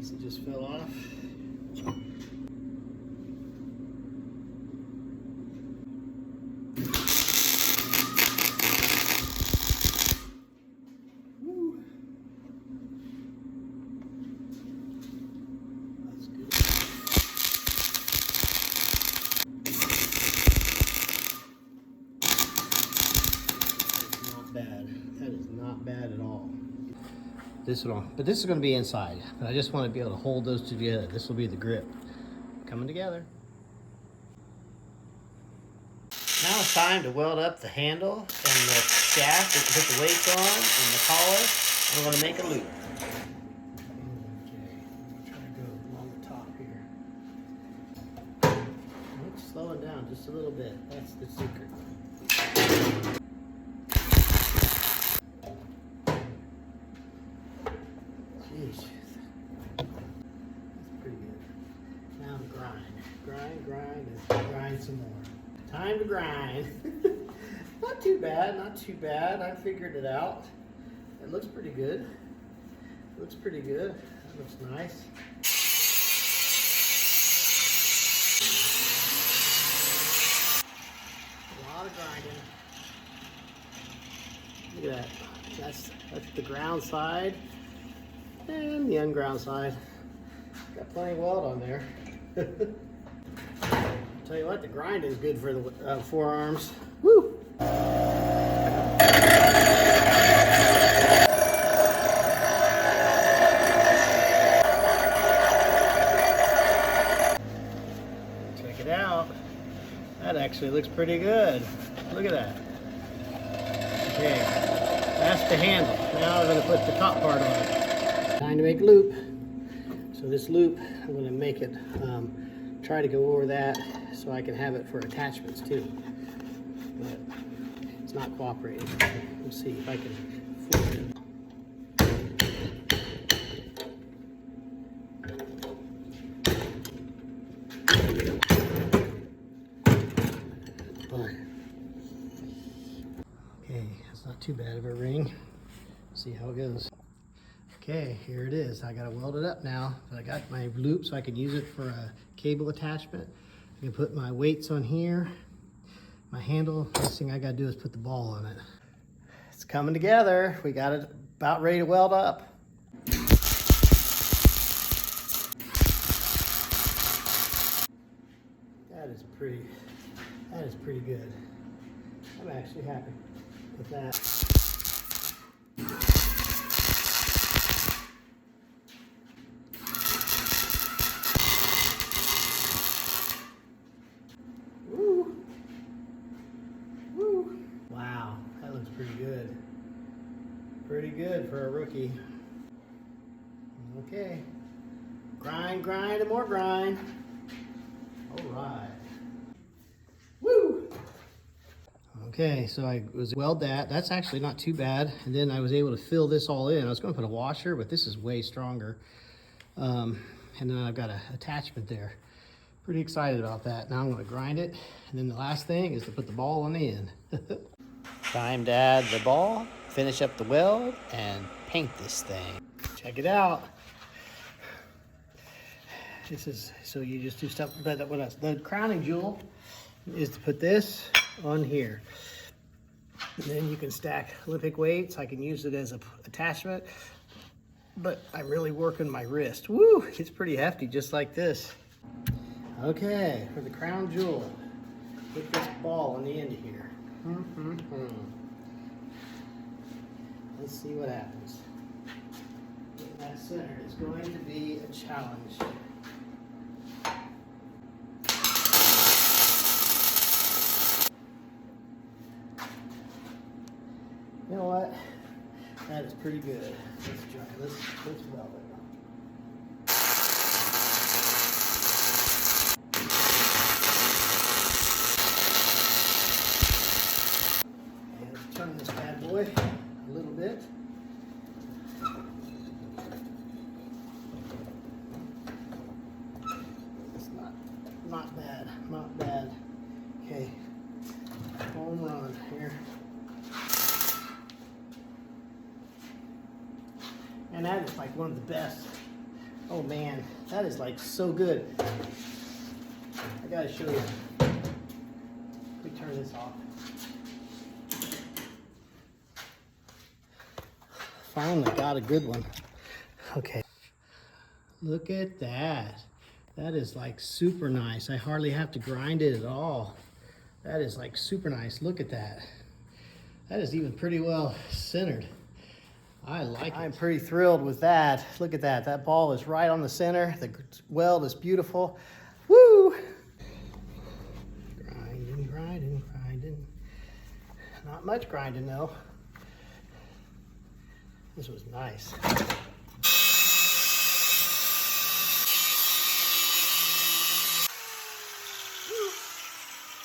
piece that just fell off. Woo. That's good. That's not bad. That is not bad at all. This one, but this is going to be inside. But I just want to be able to hold those two together. This will be the grip coming together. Now it's time to weld up the handle and the shaft that you put the weights on and the collar. I'm going to make a loop. Okay, I'm going to try to go along the top here. Let's slow it down just a little bit. That's the secret. Jeez. That's pretty good. Now to grind. Grind, and grind some more. Time to grind. Not too bad, not too bad. I figured it out. It looks pretty good. It looks pretty good. That looks nice. A lot of grinding. Look at that. That's the ground side and the unground side. Got plenty of weld on there. Tell you what, the grind is good for the forearms. Woo! Check it out. That actually looks pretty good. Look at that. Okay, that's the handle. Now we're going to put the top part on it. Time to make a loop. So this loop, I'm going to make it, try to go over that so I can have it for attachments too. But it's not cooperating. We'll see if I can force it. Okay, it's not too bad of a ring. See how it goes. Okay, here it is. I gotta weld it up now. I got my loop so I can use it for a cable attachment. I can put my weights on here. My handle, first thing I gotta do is put the ball on it. It's coming together. We got it about ready to weld up. That is pretty good. I'm actually happy with that. Wow, that looks pretty good. Pretty good for a rookie. Okay. Grind, grind, and more grind. All right. Woo! Okay, so I was weld that. That's actually not too bad. And then I was able to fill this all in. I was going to put a washer, but this is way stronger. And then I've got an attachment there. Pretty excited about that. Now I'm going to grind it. And then the last thing is to put the ball on the end. Time to add the ball, finish up the weld, and paint this thing. Check it out. This is, so you just do stuff, but the crowning jewel is to put this on here. And then you can stack Olympic weights. I can use it as an attachment, but I'm really working my wrist. Woo, it's pretty hefty, just like this. Okay, for the crown jewel, put this ball on the end of here. Let's see what happens. In that center is going to be a challenge. You know what? That is pretty good. Let's try. Let's weld it. Turn this bad boy a little bit. It's not bad, not bad. Okay, home run here. And that is like one of the best Oh man, that is like so good. I gotta show you. Let me turn this off. Finally got a good one. Okay. Look at that. That is like super nice. I hardly have to grind it at all. That is like super nice. Look at that. That is even pretty well centered. I like it. I'm pretty thrilled with that. Look at that. That ball is right on the center. The weld is beautiful. Woo! Grinding, grinding, grinding. Not much grinding though. This was nice.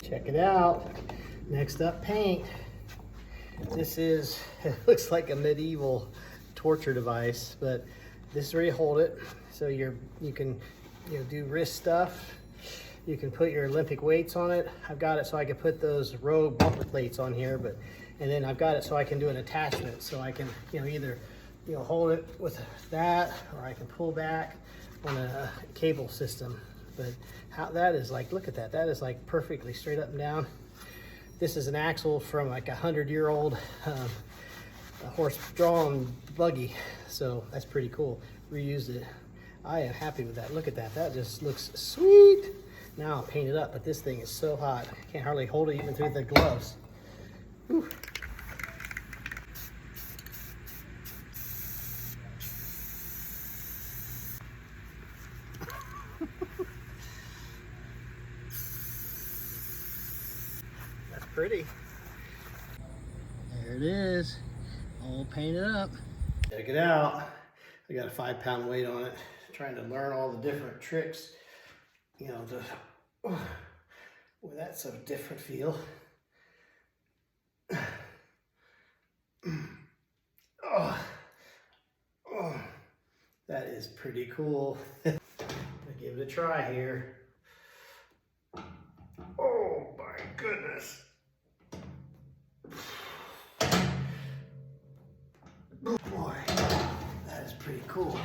Check it out. Next up, paint. This is, it looks like a medieval torture device, but this is where you hold it. So you can do wrist stuff. You can put your Olympic weights on it. I've got it so I can put those Rogue bumper plates on here, and then I've got it so I can do an attachment. So I can, either, hold it with that, or I can pull back on a cable system. But how that is like, look at that. That is like perfectly straight up and down. This is an axle from like 100-year-old horse-drawn buggy. So that's pretty cool. Reused it. I am happy with that. Look at that. That just looks sweet. Now I'll paint it up, but this thing is so hot. I can't hardly hold it even through the gloves. Whew. That's pretty. There it is, all painted up. Check it out. I got a 5-pound weight on it. Trying to learn all the different tricks, well, that's a different feel. Oh, that is pretty cool. I'm gonna give it a try here. Oh my goodness. Oh boy, that is pretty cool.